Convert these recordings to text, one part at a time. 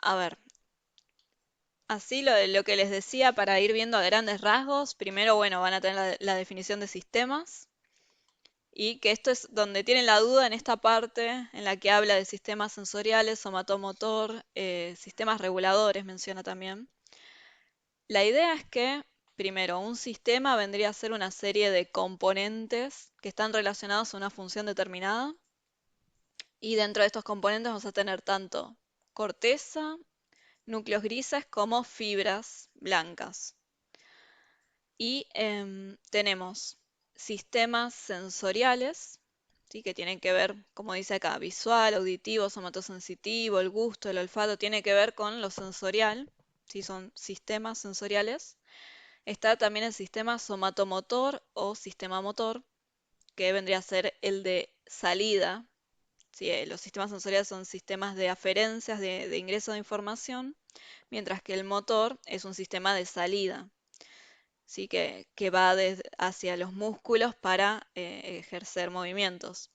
A ver, así lo que les decía para ir viendo a grandes rasgos, primero, bueno, van a tener la definición de sistemas y que esto es donde tienen la duda en esta parte en la que habla de sistemas sensoriales, somatomotor, sistemas reguladores, menciona también. La idea es que, primero, un sistema vendría a ser una serie de componentes que están relacionados a una función determinada y dentro de estos componentes vamos a tener tanto corteza, núcleos grises como fibras blancas. Y tenemos sistemas sensoriales, ¿sí? Que tienen que ver, como dice acá, visual, auditivo, somatosensitivo, el gusto, el olfato, tiene que ver con lo sensorial, ¿sí? Son sistemas sensoriales. Está también el sistema somatomotor o sistema motor, que vendría a ser el de salida. ¿Sí? Los sistemas sensoriales son sistemas de aferencias, de ingreso de información, mientras que el motor es un sistema de salida. ¿Sí? Que va hacia los músculos para ejercer movimientos.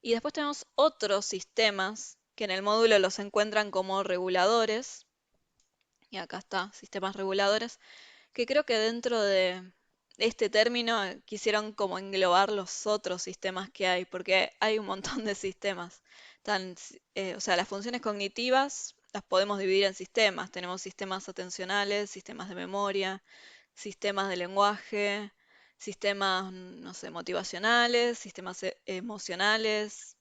Y después tenemos otros sistemas que en el módulo los encuentran como reguladores, y acá está, sistemas reguladores, que creo que dentro de este término quisieron como englobar los otros sistemas que hay, porque hay un montón de sistemas. O sea, las funciones cognitivas las podemos dividir en sistemas. Tenemos sistemas atencionales, sistemas de memoria, sistemas de lenguaje, sistemas, no sé, motivacionales, sistemas emocionales.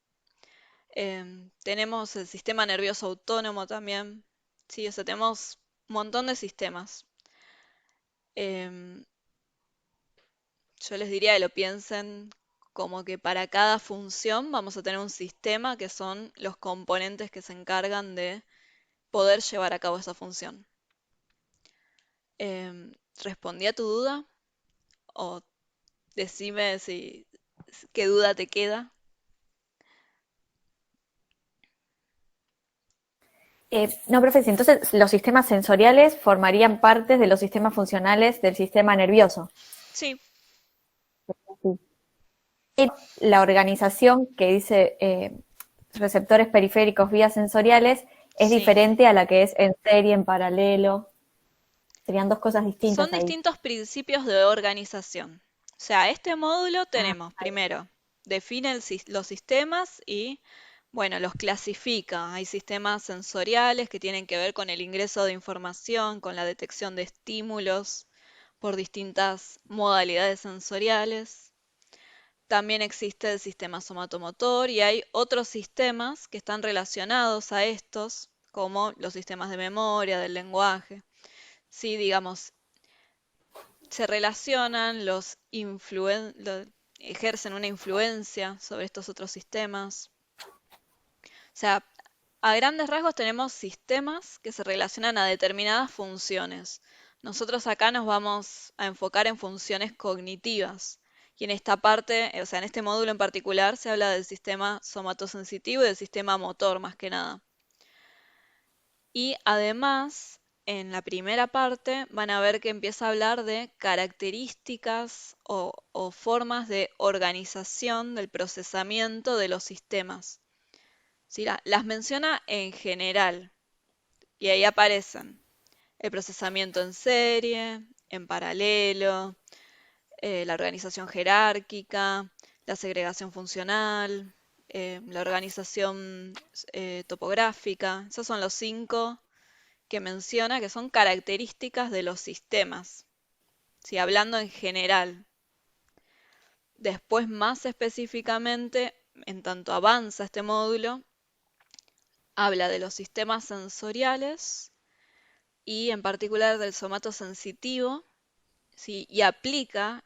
Tenemos el sistema nervioso autónomo también. Sí, o sea, tenemos un montón de sistemas. Em, yo les diría que lo piensen como que para cada función vamos a tener un sistema que son los componentes que se encargan de poder llevar a cabo esa función. ¿Respondí a tu duda? O decime si qué duda te queda. No, profe, sí, entonces los sistemas sensoriales formarían parte de los sistemas funcionales del sistema nervioso. Sí, Sí. Y la organización que dice receptores periféricos, vías sensoriales, es sí. diferente a la que es en serie, en paralelo. Serían dos cosas Son distintas ahí. distintos principios de organización. O sea, este módulo Ah, tenemos primero, define los sistemas y, bueno, los clasifica. Hay sistemas sensoriales que tienen que ver con el ingreso de información, con la detección de estímulos por distintas modalidades sensoriales. También existe el sistema somatomotor y hay otros sistemas que están relacionados a estos, como los sistemas de memoria, del lenguaje. Sí, digamos, se relacionan, ejercen una influencia sobre estos otros sistemas. O sea, a grandes rasgos tenemos sistemas que se relacionan a determinadas funciones. Nosotros acá nos vamos a enfocar en funciones cognitivas. Y en esta parte, o sea, en este módulo en particular, se habla del sistema somatosensitivo y del sistema motor más que nada. Y además, en la primera parte van a ver que empieza a hablar de características o formas de organización del procesamiento de los sistemas. ¿Sí? Las menciona en general y ahí aparecen el procesamiento en serie, en paralelo, la organización jerárquica, la segregación funcional, la organización topográfica. Esos son los cinco que menciona que son características de los sistemas, ¿sí? Hablando en general. Después, más específicamente, en tanto avanza este módulo, habla de los sistemas sensoriales y en particular del somato sensitivo, ¿sí? Y aplica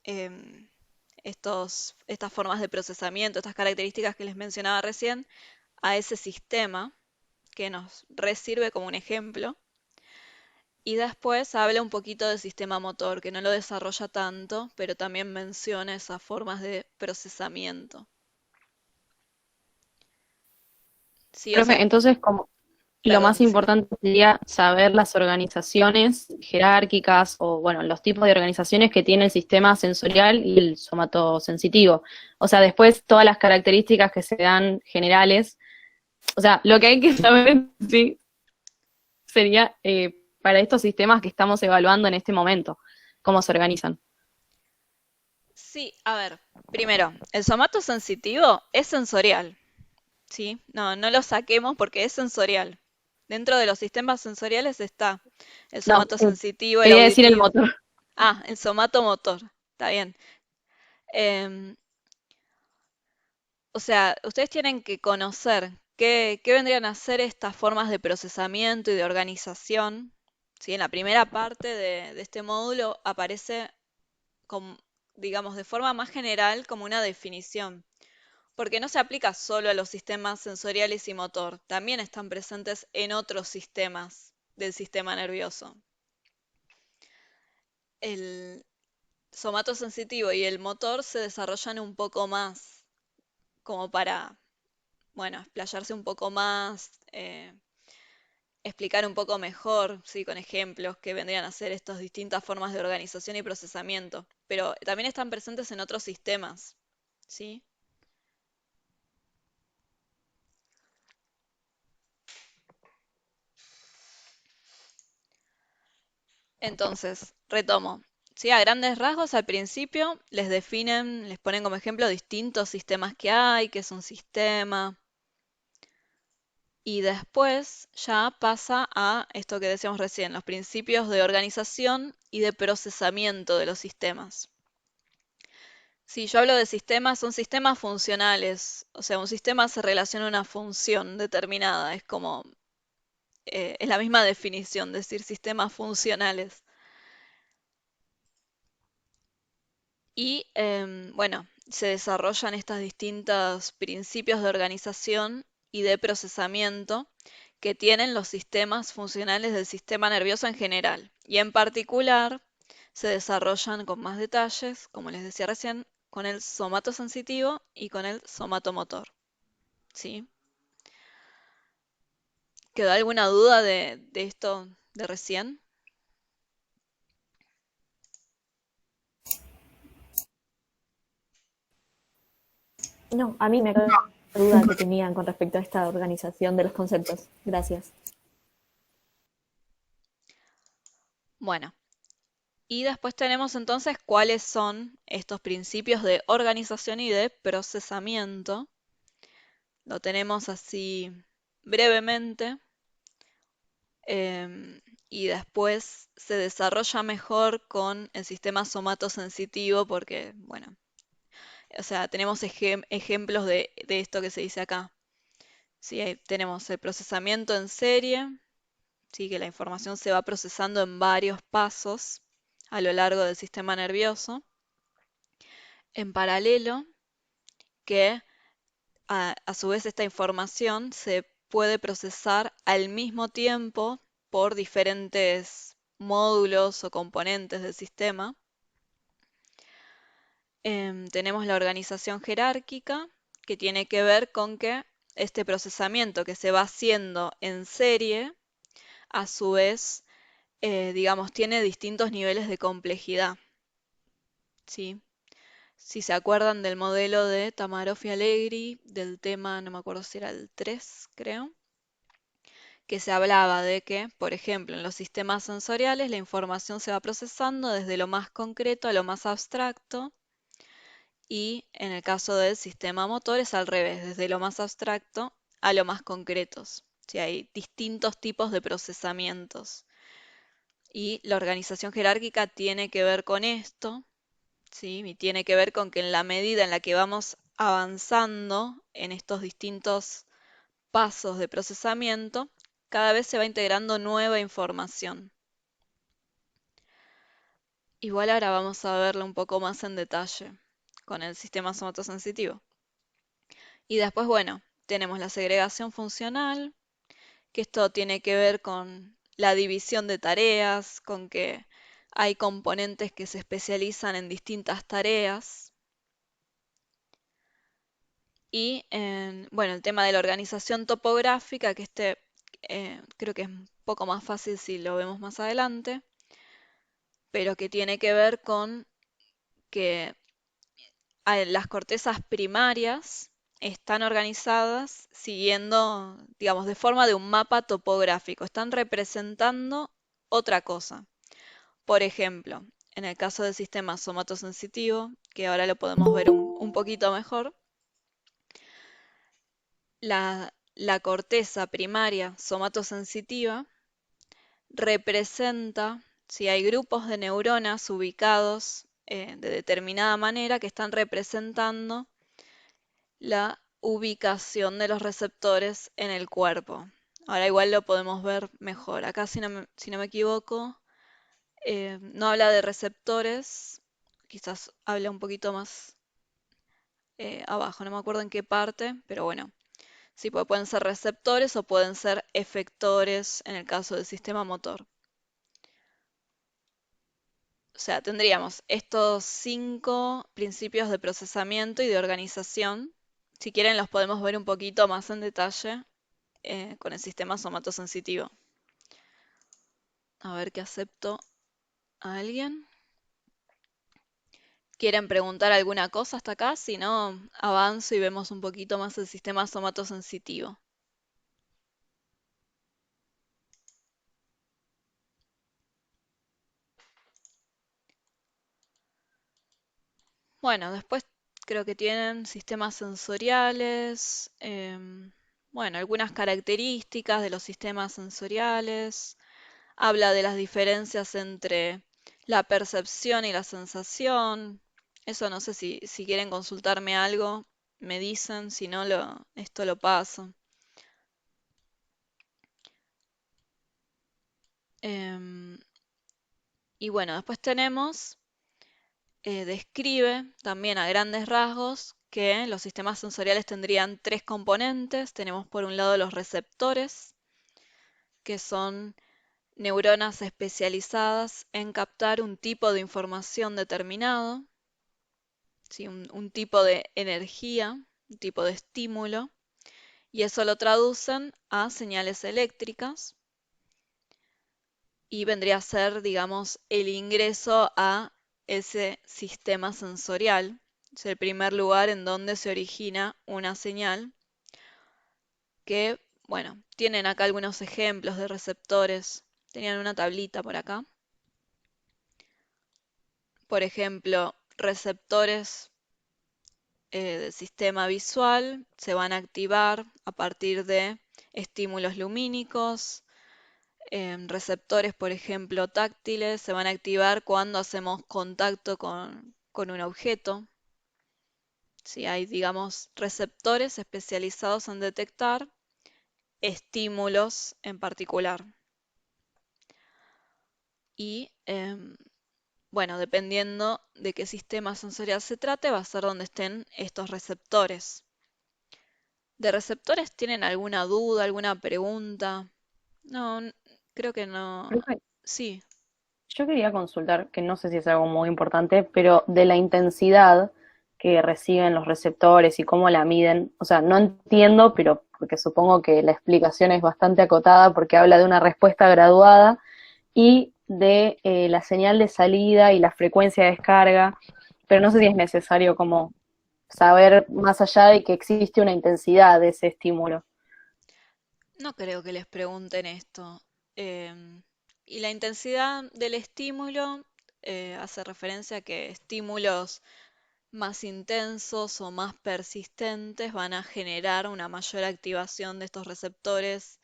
em, estas formas de procesamiento, estas características que les mencionaba recién, a ese sistema que nos sirve como un ejemplo. Y después habla un poquito del sistema motor, que no lo desarrolla tanto, pero también menciona esas formas de procesamiento. Sí, o sea, Profe, entonces como lo perdón, más decime. importante sería saber las organizaciones jerárquicas o, bueno, los tipos de organizaciones que tiene el sistema sensorial y el somatosensitivo. O sea, después todas las características que se dan generales, O sea, lo que hay que saber sí sería para estos sistemas que estamos evaluando en este momento, cómo se organizan. Sí, a ver, primero, el somato sensitivo es sensorial, ¿sí? No, no lo saquemos porque es sensorial. Dentro de los sistemas sensoriales está el No, somato sensitivo, el quería decir el auditivo. motor. Ah, el somato motor, está bien. Em, o sea, ustedes tienen que conocer qué vendrían a ser estas formas de procesamiento y de organización. ¿Sí? En la primera parte de este módulo aparece, como, digamos, de forma más general como una definición, porque no se aplica solo a los sistemas sensoriales y motor, también están presentes en otros sistemas del sistema nervioso. El somato sensitivo y el motor se desarrollan un poco más, como para, bueno, explayarse un poco más, explicar un poco mejor, sí, con ejemplos que vendrían a ser estas distintas formas de organización y procesamiento, pero también están presentes en otros sistemas, ¿sí? Entonces, retomo. Sí, a grandes rasgos al principio les definen, les ponen como ejemplo distintos sistemas que hay, que es un sistema, y después ya pasa a esto que decíamos recién, los principios de organización y de procesamiento de los sistemas. Si yo hablo de sistemas, son sistemas funcionales, o sea, un sistema se relaciona a una función determinada, es como, es la misma definición, decir sistemas funcionales. Y bueno, se desarrollan estos distintos principios de organización y de procesamiento que tienen los sistemas funcionales del sistema nervioso en general. Y en particular se desarrollan con más detalles, como les decía recién, con el somato sensitivo y con el somatomotor. ¿Sí? ¿Quedó alguna duda de esto de recién? No, a mí me quedó la duda que tenían con respecto a esta organización de los conceptos. Gracias. Bueno, y después tenemos entonces cuáles son estos principios de organización y de procesamiento. Lo tenemos así brevemente, y después se desarrolla mejor con el sistema somatosensitivo porque, bueno, o sea, tenemos ejemplos de esto que se dice acá. Sí, ahí tenemos el procesamiento en serie, sí, que la información se va procesando en varios pasos a lo largo del sistema nervioso. En paralelo, que a su vez esta información se puede procesar al mismo tiempo por diferentes módulos o componentes del sistema. Tenemos la organización jerárquica, que tiene que ver con que este procesamiento que se va haciendo en serie, a su vez, digamos, tiene distintos niveles de complejidad, ¿sí? Si se acuerdan del modelo de Tamaroff y Allegri, del tema, no me acuerdo si era el 3, creo, que se hablaba de que, por ejemplo, en los sistemas sensoriales la información se va procesando desde lo más concreto a lo más abstracto, y en el caso del sistema motor es al revés, desde lo más abstracto a lo más concretos. Sí, hay distintos tipos de procesamientos y la organización jerárquica tiene que ver con esto, ¿sí? Y tiene que ver con que en la medida en la que vamos avanzando en estos distintos pasos de procesamiento, cada vez se va integrando nueva información. Igual ahora vamos a verlo un poco más en detalle con el sistema somatosensitivo. Y después, bueno, tenemos la segregación funcional, que esto tiene que ver con la división de tareas, con que hay componentes que se especializan en distintas tareas. Y bueno, el tema de la organización topográfica, que creo que es un poco más fácil si lo vemos más adelante, pero que tiene que ver con que las cortezas primarias están organizadas siguiendo, digamos, de forma de un mapa topográfico. Están representando otra cosa. Por ejemplo, en el caso del sistema somatosensitivo, que ahora lo podemos ver un poquito mejor, la corteza primaria somatosensitiva representa si hay grupos de neuronas ubicados de determinada manera que están representando la ubicación de los receptores en el cuerpo. Ahora igual lo podemos ver mejor. Acá, si no me equivoco, no habla de receptores, quizás habla un poquito más abajo, no me acuerdo en qué parte, pero bueno, sí, pueden ser receptores o pueden ser efectores en el caso del sistema motor. O sea, tendríamos estos 5 principios de procesamiento y de organización. Si quieren, los podemos ver un poquito más en detalle con el sistema somatosensitivo. A ver qué acepto a alguien. ¿Quieren preguntar alguna cosa hasta acá? Si no, avanzo y vemos un poquito más el sistema somatosensitivo. Bueno, después creo que tienen sistemas sensoriales, bueno, algunas características de los sistemas sensoriales. Habla de las diferencias entre la percepción y la sensación. Eso no sé si quieren consultarme algo, me dicen, si no, esto lo paso. Em, y bueno, después tenemos, describe también a grandes rasgos que los sistemas sensoriales tendrían 3 componentes. Tenemos por un lado los receptores, que son neuronas especializadas en captar un tipo de información determinado. ¿Sí? Un tipo de energía, un tipo de estímulo, y eso lo traducen a señales eléctricas y vendría a ser, digamos, el ingreso a ese sistema sensorial. Es el primer lugar en donde se origina una señal que, bueno, tienen acá algunos ejemplos de receptores. Tenían una tablita por acá. Por ejemplo, receptores del sistema visual se van a activar a partir de estímulos lumínicos. Receptores, por ejemplo, táctiles, se van a activar cuando hacemos contacto con un objeto. ¿Sí? Hay, digamos, receptores especializados en detectar estímulos en particular. Y bueno, dependiendo de qué sistema sensorial se trate, va a ser donde estén estos receptores. ¿De receptores tienen alguna duda, alguna pregunta? No, creo que no. Profe, Sí, yo quería consultar, que no sé si es algo muy importante, pero de la intensidad que reciben los receptores y cómo la miden. O sea, no entiendo, pero porque supongo que la explicación es bastante acotada porque habla de una respuesta graduada y de la señal de salida y la frecuencia de descarga, pero no sé si es necesario como saber más allá de que existe una intensidad de ese estímulo. no creo que les pregunten esto. Y la intensidad del estímulo hace referencia a que estímulos más intensos o más persistentes van a generar una mayor activación de estos receptores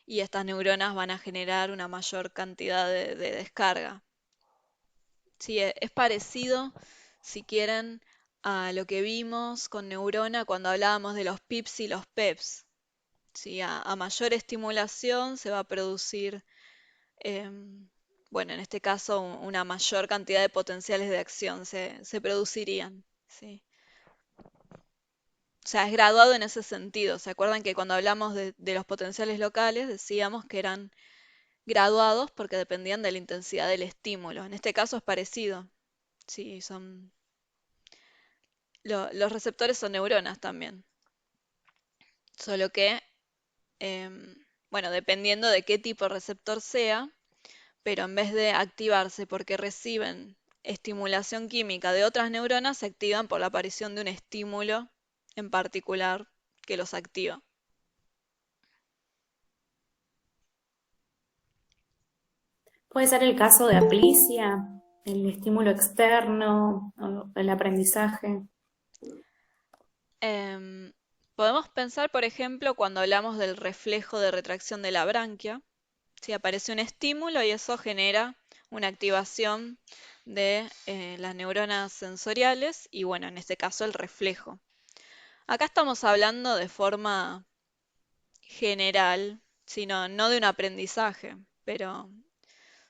y estas neuronas van a generar una mayor cantidad de descarga. Sí, es parecido, si quieren, a lo que vimos con neurona cuando hablábamos de los PIPs y los PEPs. ¿Sí? A mayor estimulación se va a producir, bueno, en este caso una mayor cantidad de potenciales de acción se producirían. ¿Sí? O sea, es graduado en ese sentido. ¿Se acuerdan que cuando hablamos de los potenciales locales decíamos que eran graduados porque dependían de la intensidad del estímulo? En este caso es parecido. Sí, los receptores son neuronas también. Solo que, em, bueno, dependiendo de qué tipo de receptor sea, pero en vez de activarse porque reciben estimulación química de otras neuronas, se activan por la aparición de un estímulo en particular que los activa. Puede ser el caso de Aplicia, el estímulo externo, o el aprendizaje. Em, Podemos pensar, por ejemplo, cuando hablamos del reflejo de retracción de la branquia, si aparece un estímulo y eso genera una activación de las neuronas sensoriales y bueno, en este caso el reflejo. Acá estamos hablando de forma general, sino no de un aprendizaje, pero, o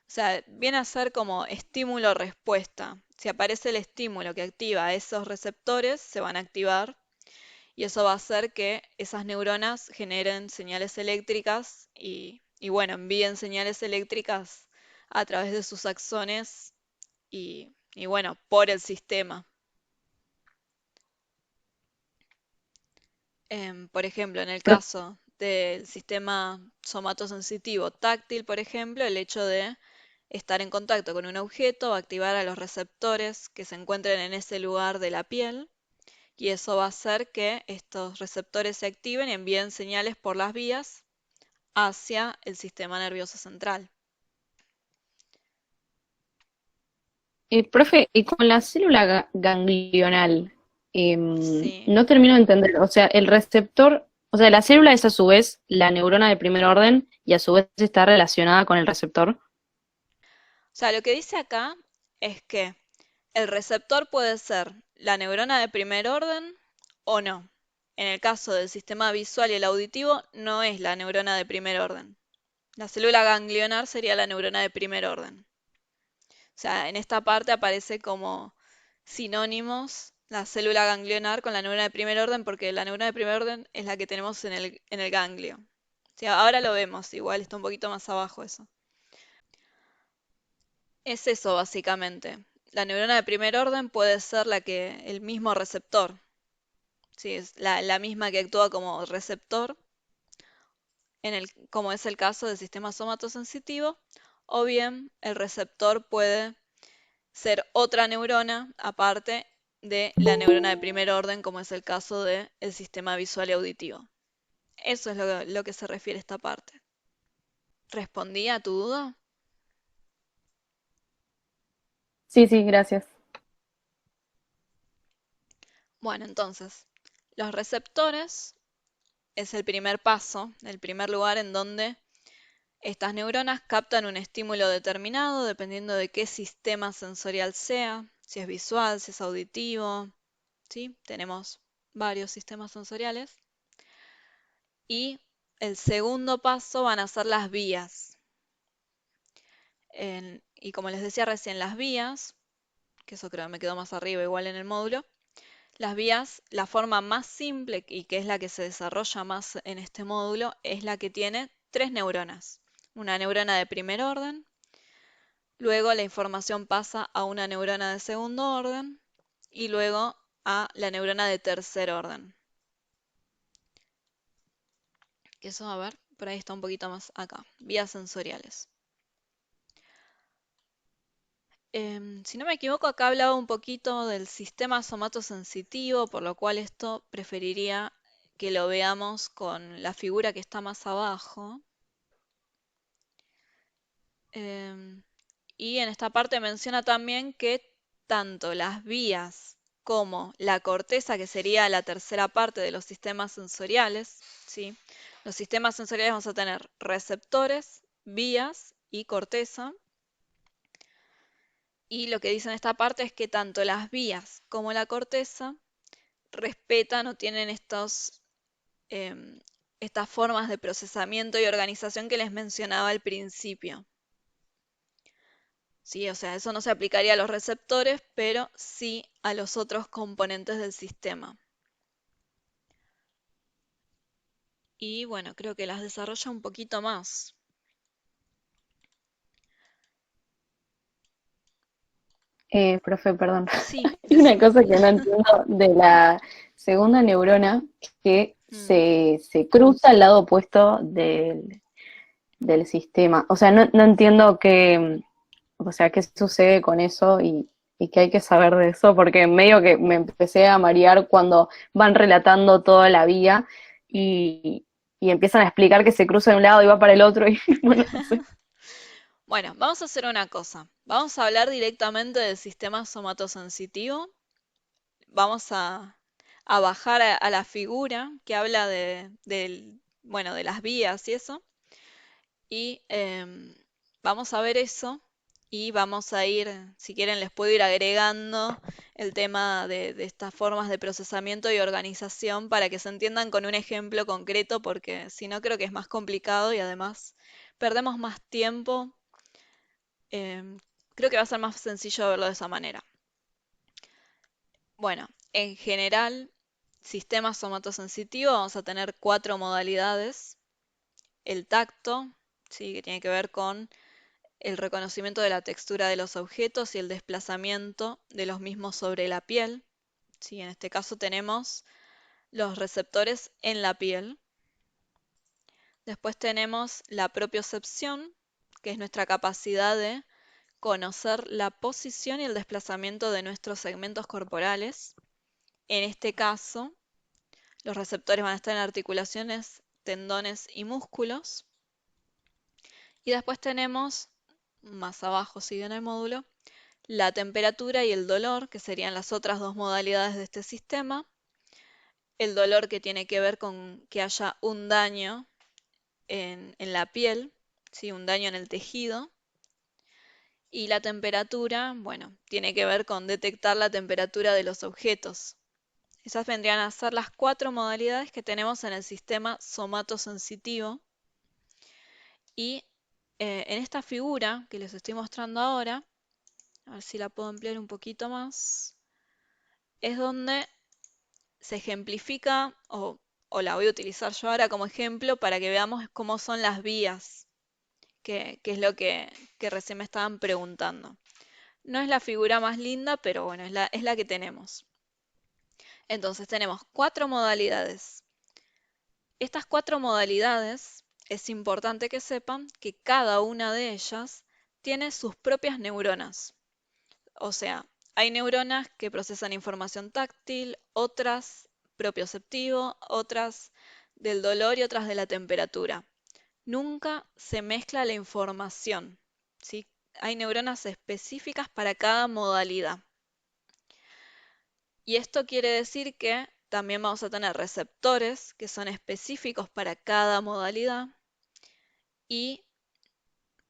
sea, viene a ser como estímulo-respuesta. Si aparece el estímulo que activa esos receptores, se van a activar y eso va a hacer que esas neuronas generen señales eléctricas y bueno, envíen señales eléctricas a través de sus axones y bueno, por el sistema. Por ejemplo, en el caso del sistema somatosensitivo táctil, por ejemplo, el hecho de estar en contacto con un objeto va a activar a los receptores que se encuentren en ese lugar de la piel y eso va a hacer que estos receptores se activen y envíen señales por las vías hacia el sistema nervioso central. Profe, y con la célula ganglional, Sí. no termino de entender, o sea, el receptor, o sea, la célula es a su vez la neurona de primer orden y a su vez está relacionada con el receptor. O sea, lo que dice acá es que el receptor puede ser la neurona de primer orden o no. En el caso del sistema visual y el auditivo, no es la neurona de primer orden. La célula ganglionar sería la neurona de primer orden. O sea, en esta parte aparece como sinónimos la célula ganglionar con la neurona de primer orden porque la neurona de primer orden es la que tenemos en el ganglio. O sea, ahora lo vemos, igual está un poquito más abajo eso. Es eso básicamente. La neurona de primer orden puede ser el mismo receptor, ¿sí? Es la misma que actúa como receptor, como es el caso del sistema somatosensitivo, o bien el receptor puede ser otra neurona aparte de la neurona de primer orden, como es el caso del sistema visual y auditivo. Eso es lo que se refiere a esta parte. ¿Respondí a tu duda? Sí, sí, gracias. Bueno, entonces, los receptores es el primer paso, el primer lugar en donde estas neuronas captan un estímulo determinado dependiendo de qué sistema sensorial sea, si es visual, si es auditivo, ¿sí? Tenemos varios sistemas sensoriales. Y el segundo paso van a ser las vías. Y como les decía recién, las vías, que eso creo que me quedó más arriba igual en el módulo, las vías, la forma más simple y que es la que se desarrolla más en este módulo, es la que tiene tres neuronas. Una neurona de primer orden, luego la información pasa a una neurona de segundo orden y luego a la neurona de tercer orden. Que eso, a ver, por ahí está un poquito más acá. Vías sensoriales. Si no me equivoco, acá hablaba un poquito del sistema somatosensitivo, por lo cual esto preferiría que lo veamos con la figura que está más abajo. Em, y en esta parte menciona también que tanto las vías como la corteza, que sería la tercera parte de los sistemas sensoriales, ¿sí? Los sistemas sensoriales vamos a tener receptores, vías y corteza. Y lo que dice en esta parte es que tanto las vías como la corteza respetan o tienen estas formas de procesamiento y organización que les mencionaba al principio. Sí, o sea, eso no se aplicaría a los receptores, pero sí a los otros componentes del sistema. Y bueno, creo que las desarrolla un poquito más. Profe, perdón. Sí, Hay una decime. cosa que no entiendo de la segunda neurona que Mm. se cruza al lado opuesto del sistema. O sea, no entiendo qué, o sea, qué sucede con eso y y que hay que saber de eso, porque medio que me empecé a marear cuando van relatando toda la vía y, y empiezan a explicar que se cruza de un lado y va para el otro y bueno, no sé. Bueno, vamos a hacer una cosa. Vamos a hablar directamente del sistema somatosensitivo. Vamos a bajar a la figura que habla bueno, de las vías y eso. Y vamos a ver eso y vamos a ir, si quieren les puedo ir agregando el tema de estas formas de procesamiento y organización para que se entiendan con un ejemplo concreto, porque si no creo que es más complicado y además perdemos más tiempo. em, Creo que va a ser más sencillo verlo de esa manera. Bueno, en general, sistema somatosensitivo vamos a tener cuatro modalidades. El tacto, sí, que tiene que ver con el reconocimiento de la textura de los objetos y el desplazamiento de los mismos sobre la piel. Sí, en este caso tenemos los receptores en la piel. Después tenemos la propiocepción, que es nuestra capacidad de conocer la posición y el desplazamiento de nuestros segmentos corporales. En este caso, los receptores van a estar en articulaciones, tendones y músculos. Y después tenemos, más abajo sigue en el módulo, la temperatura y el dolor, que serían las otras dos modalidades de este sistema. El dolor que tiene que ver con que haya un daño en la piel, ¿sí? Un daño en el tejido. Y la temperatura, bueno, tiene que ver con detectar la temperatura de los objetos. Esas vendrían a ser las cuatro modalidades que tenemos en el sistema somatosensitivo. Y en esta figura que les estoy mostrando ahora, a ver si la puedo ampliar un poquito más, es donde se ejemplifica, o la voy a utilizar yo ahora como ejemplo para que veamos cómo son las vías, que es lo que recién me estaban preguntando. No es la figura más linda, pero bueno, es la que tenemos. Entonces tenemos cuatro modalidades. Estas cuatro modalidades, es importante que sepan que cada una de ellas tiene sus propias neuronas. O sea, hay neuronas que procesan información táctil, otras propioceptivo, otras del dolor y otras de la temperatura. Nunca se mezcla la información, ¿sí? Hay neuronas específicas para cada modalidad. Y esto quiere decir que también vamos a tener receptores que son específicos para cada modalidad y,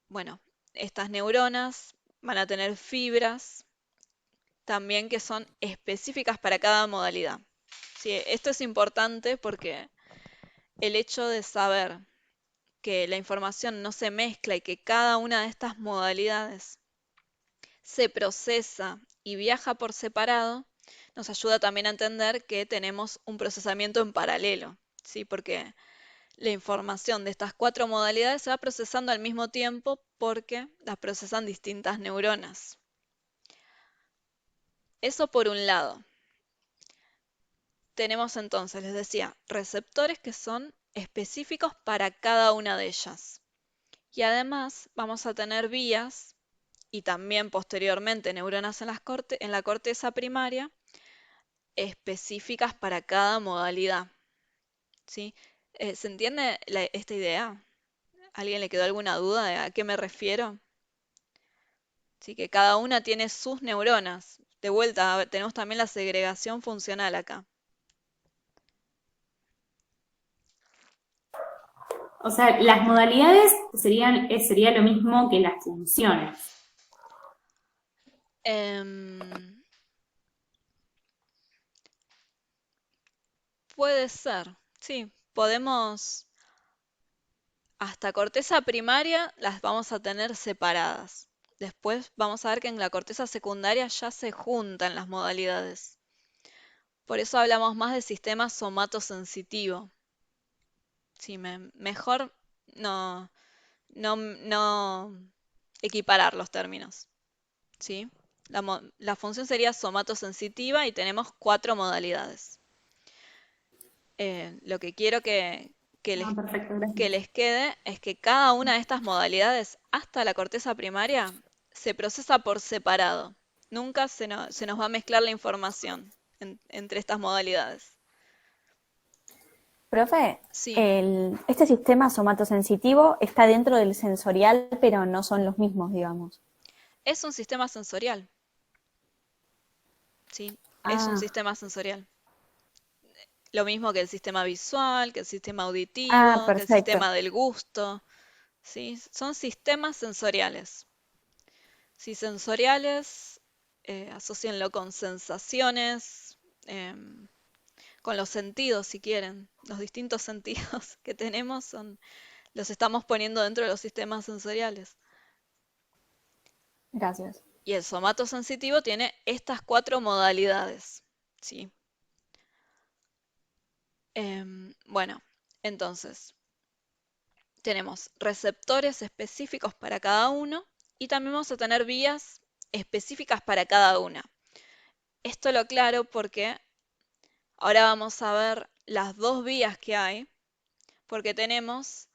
bueno, estas neuronas van a tener fibras también que son específicas para cada modalidad. Sí, esto es importante porque el hecho de saber que la información no se mezcla y que cada una de estas modalidades se procesa y viaja por separado, nos ayuda también a entender que tenemos un procesamiento en paralelo, ¿sí? Porque la información de estas cuatro modalidades se va procesando al mismo tiempo porque las procesan distintas neuronas. Eso por un lado. Tenemos entonces, les decía, receptores que son específicos para cada una de ellas. Y además vamos a tener vías y también posteriormente neuronas en la corteza primaria específicas para cada modalidad. ¿Sí? ¿Se entiende esta idea? ¿A alguien le quedó alguna duda de a qué me refiero? Sí, que cada una tiene sus neuronas. De vuelta, tenemos también la segregación funcional acá. O sea, las modalidades sería lo mismo que las funciones. Em, Puede ser, sí, podemos, hasta corteza primaria las vamos a tener separadas. Después vamos a ver que en la corteza secundaria ya se juntan las modalidades. Por eso hablamos más del sistema somatosensitivo. Sí, mejor no, no equiparar los términos. ¿Sí? La función sería somatosensitiva y tenemos cuatro modalidades. Lo que quiero Ah, perfecto, que gracias. les quede es que cada una de estas modalidades, hasta la corteza primaria, se procesa por separado. Nunca se nos va a mezclar la información entre estas modalidades. Profe, Sí, este sistema somatosensitivo está dentro del sensorial, pero no son los mismos, digamos. es un sistema sensorial. Sí, es un Ah, sistema sensorial. Lo mismo que el sistema visual, que el sistema ah, auditivo, que el perfecto. sistema del gusto. ¿Sí? Son sistemas sensoriales. Sí, sensoriales, asócienlo con sensaciones, con los sentidos, si quieren. Los distintos sentidos que tenemos los estamos poniendo dentro de los sistemas sensoriales. Gracias. Y el somato sensitivo tiene estas 4 modalidades. ¿Sí? Bueno, entonces, tenemos receptores específicos para cada uno y también vamos a tener vías específicas para cada una. Esto lo aclaro porque ahora vamos a ver las 2 vías que hay, porque tenemos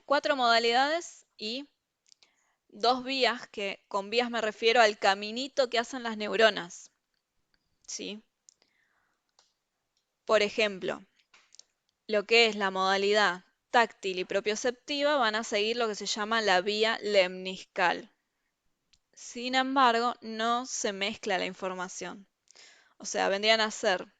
4 modalidades y 2 vías, que con vías me refiero al caminito que hacen las neuronas, ¿sí? Por ejemplo, lo que es la modalidad táctil y propioceptiva van a seguir lo que se llama la vía lemniscal. Sin embargo, no se mezcla la información. O sea, vendrían a ser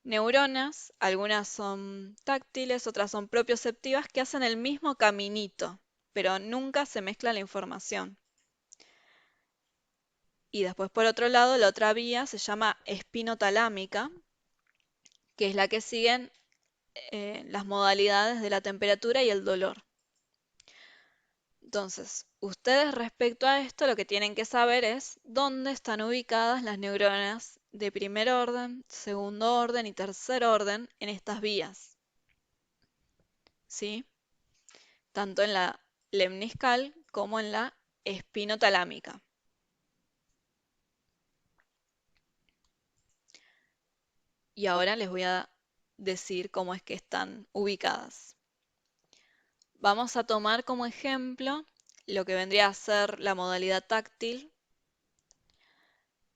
neuronas, algunas son táctiles, otras son propioceptivas, que hacen el mismo caminito, pero nunca se mezcla la información. Y después, por otro lado, la otra vía se llama espinotalámica, que es la que siguen las modalidades de la temperatura y el dolor. Entonces, ustedes respecto a esto lo que tienen que saber es dónde están ubicadas las neuronas de primer orden, segundo orden y tercer orden en estas vías, ¿sí? Tanto en la lemniscal como en la espinotalámica. Y ahora les voy a decir cómo es que están ubicadas. Vamos a tomar como ejemplo lo que vendría a ser la modalidad táctil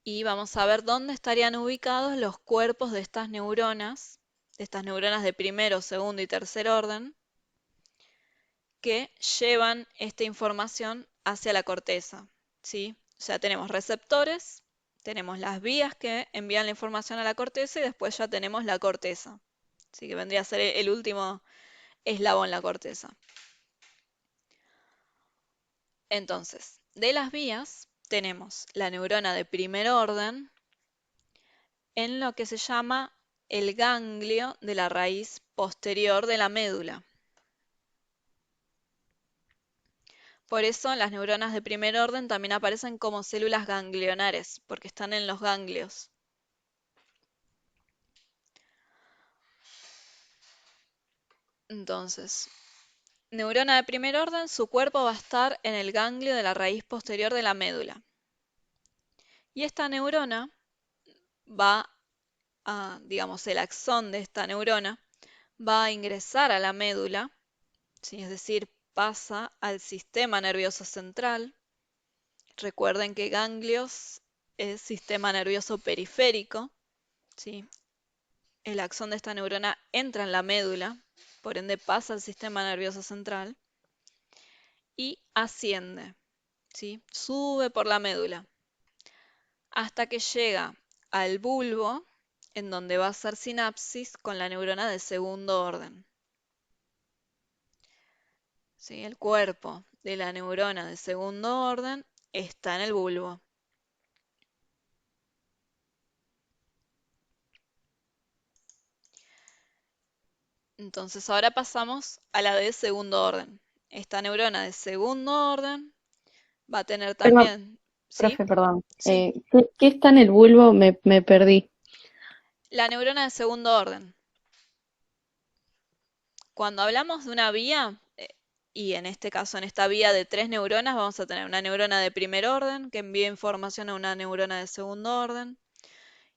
y vamos a ver dónde estarían ubicados los cuerpos de estas neuronas de primero, segundo y tercer orden, que llevan esta información hacia la corteza, ¿sí? O sea, tenemos receptores, tenemos las vías que envían la información a la corteza y después ya tenemos la corteza, ¿sí? Que vendría a ser el último eslabón, la corteza. Entonces, de las vías tenemos la neurona de primer orden en lo que se llama el ganglio de la raíz posterior de la médula. Por eso las neuronas de primer orden también aparecen como células ganglionares, porque están en los ganglios. Entonces, neurona de primer orden, su cuerpo va a estar en el ganglio de la raíz posterior de la médula. Y esta neurona digamos, el axón de esta neurona va a ingresar a la médula, ¿sí? Es decir, pasa al sistema nervioso central. Recuerden que ganglios es sistema nervioso periférico, ¿sí? El axón de esta neurona entra en la médula, por ende pasa al sistema nervioso central y asciende, ¿sí? Sube por la médula hasta que llega al bulbo, en donde va a hacer sinapsis con la neurona de segundo orden. ¿Sí? El cuerpo de la neurona de segundo orden está en el bulbo. Entonces ahora pasamos a la de segundo orden. Esta neurona de segundo orden va a tener Perdón, también, ¿sí? profe, perdón. Sí, ¿Qué está en el bulbo? Me perdí. la neurona de segundo orden. Cuando hablamos de una vía, y en este caso en esta vía de 3 neuronas, vamos a tener una neurona de primer orden que envía información a una neurona de segundo orden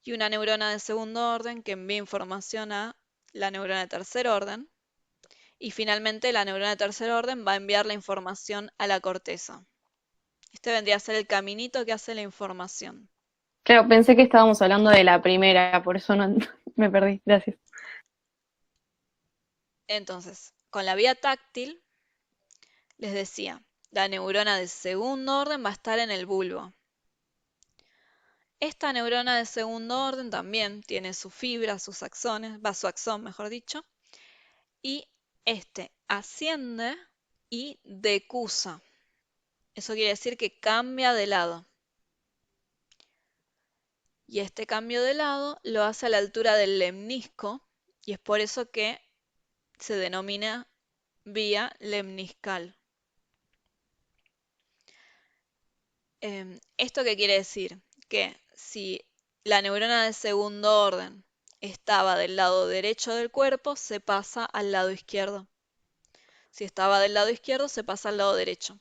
y una neurona de segundo orden que envía información a la neurona de tercer orden. Y finalmente la neurona de tercer orden va a enviar la información a la corteza. Este vendría a ser el caminito que hace la información. Claro, pensé que estábamos hablando de la primera, por eso no me perdí. Gracias. Entonces, con la vía táctil, les decía, la neurona de segundo orden va a estar en el bulbo. Esta neurona de segundo orden también tiene su fibra, sus axones, va su axón, mejor dicho, y este asciende y decusa. Eso quiere decir que cambia de lado. Y este cambio de lado lo hace a la altura del lemnisco, y es por eso que se denomina vía lemniscal. ¿Esto qué quiere decir? Que si la neurona de segundo orden estaba del lado derecho del cuerpo, se pasa al lado izquierdo. Si estaba del lado izquierdo, se pasa al lado derecho.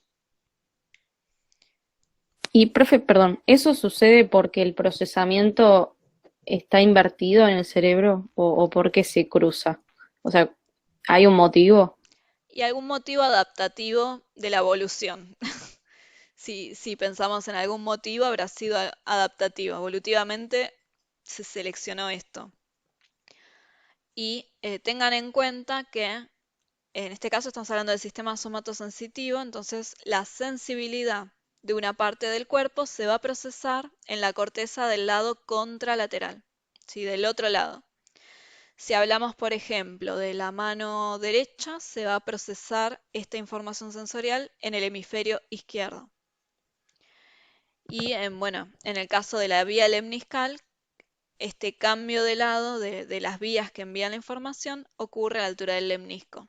Y, profe, perdón, ¿eso sucede porque el procesamiento está invertido en el cerebro o por qué se cruza? O sea, ¿hay un motivo? Y algún motivo adaptativo de la evolución. Si pensamos en algún motivo, habrá sido adaptativo. Evolutivamente se seleccionó esto. Y tengan en cuenta que en este caso estamos hablando del sistema somatosensitivo, entonces la sensibilidad de una parte del cuerpo se va a procesar en la corteza del lado contralateral, ¿sí? Del otro lado. Si hablamos, por ejemplo, de la mano derecha, se va a procesar esta información sensorial en el hemisferio izquierdo. Y bueno, en el caso de la vía lemniscal, este cambio de lado de las vías que envían la información ocurre a la altura del lemnisco.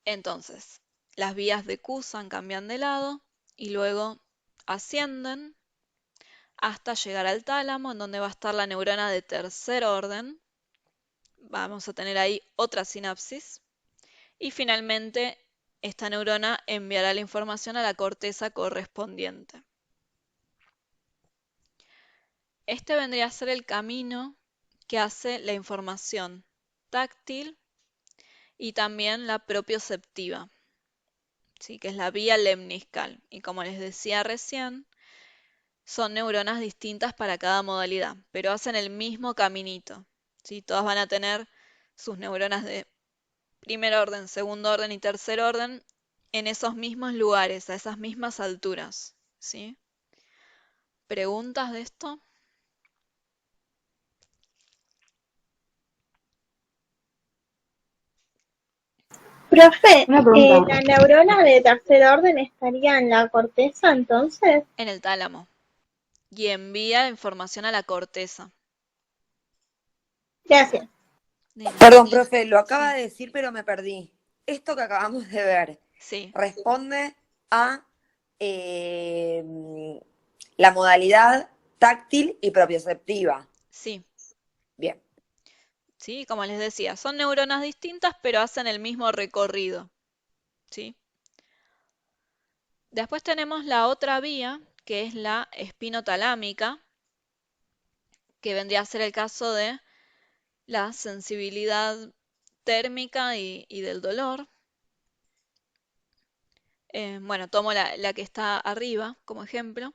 Entonces, las vías decusan, cambian de lado y luego ascienden hasta llegar al tálamo, en donde va a estar la neurona de tercer orden. Vamos a tener ahí otra sinapsis. Y finalmente, esta neurona enviará la información a la corteza correspondiente. Este vendría a ser el camino que hace la información táctil y también la propioceptiva, ¿sí? Que es la vía lemniscal. Y como les decía recién, son neuronas distintas para cada modalidad, pero hacen el mismo caminito, ¿sí? Todas van a tener sus neuronas de primer orden, segundo orden y tercer orden en esos mismos lugares, a esas mismas alturas, ¿sí? ¿Preguntas de esto? Profe, Una pregunta. ¿la neurona de tercer orden estaría en la corteza entonces? En el tálamo. Y envía información a la corteza. Gracias. De nada. Perdón, profe, lo acaba Sí, de decir, pero me perdí. Esto que acabamos de ver sí, responde a eh, la modalidad táctil y propioceptiva. sí, Bien. sí, como les decía, son neuronas distintas, pero hacen el mismo recorrido, ¿sí? Después tenemos la otra vía, que es la espinotalámica, que vendría a ser el caso de la sensibilidad térmica y del dolor. Bueno, tomo la que está arriba como ejemplo.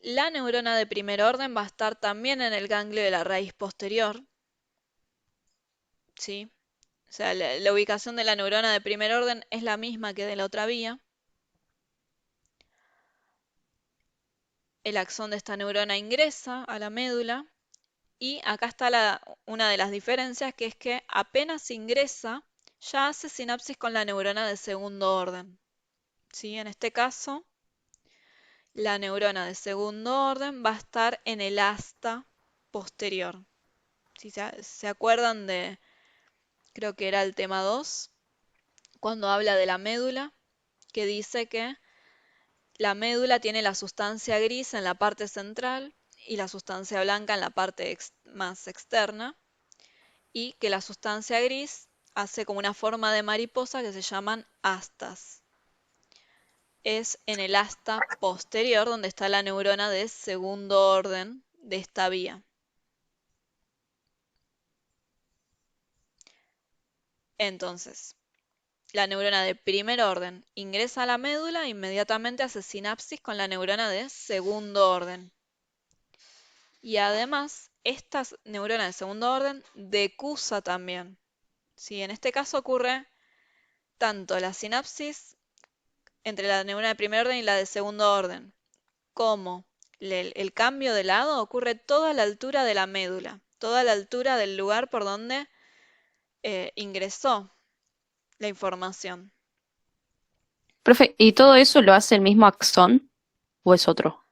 La neurona de primer orden va a estar también en el ganglio de la raíz posterior, ¿sí? O sea, la ubicación de la neurona de primer orden es la misma que de la otra vía. El axón de esta neurona ingresa a la médula y acá está una de las diferencias, que es que apenas ingresa, ya hace sinapsis con la neurona de segundo orden, ¿sí? En este caso, la neurona de segundo orden va a estar en el asta posterior. Si se acuerdan de, creo que era el tema 2, cuando habla de la médula, que dice que la médula tiene la sustancia gris en la parte central y la sustancia blanca en la parte más externa, y que la sustancia gris hace como una forma de mariposa que se llaman astas. Es en el asta posterior donde está la neurona de segundo orden de esta vía. Entonces, la neurona de primer orden ingresa a la médula e inmediatamente hace sinapsis con la neurona de segundo orden. Y además, esta neurona de segundo orden decusa también. ¿Sí? En este caso ocurre tanto la sinapsis entre la neurona de primer orden y la de segundo orden, como el cambio de lado ocurre toda a la altura de la médula, toda a la altura del lugar por donde ingresó la información. Profe, ¿y todo eso lo hace el mismo axón o es otro?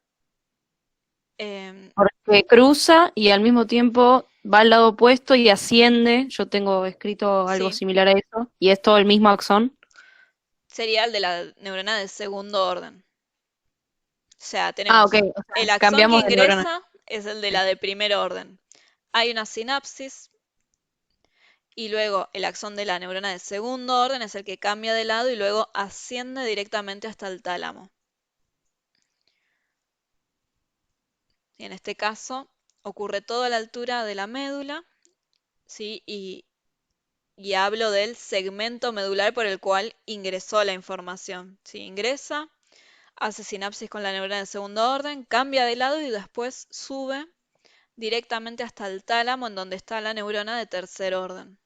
Em, Porque cruza y al mismo tiempo va al lado opuesto y asciende. Yo tengo escrito algo sí, similar a eso. Y es todo el mismo axón. sería el de la neurona de segundo orden. O sea, Ah, ok. tenemos O el sea, axón que cambiamos de neurona. ingresa es el de la de primer orden. Hay una sinapsis y luego el axón de la neurona de segundo orden es el que cambia de lado y luego asciende directamente hasta el tálamo. Y en este caso ocurre todo a la altura de la médula, ¿sí? Y hablo del segmento medular por el cual ingresó la información. ¿Sí? Ingresa, hace sinapsis con la neurona de segundo orden, cambia de lado y después sube directamente hasta el tálamo en donde está la neurona de tercer orden.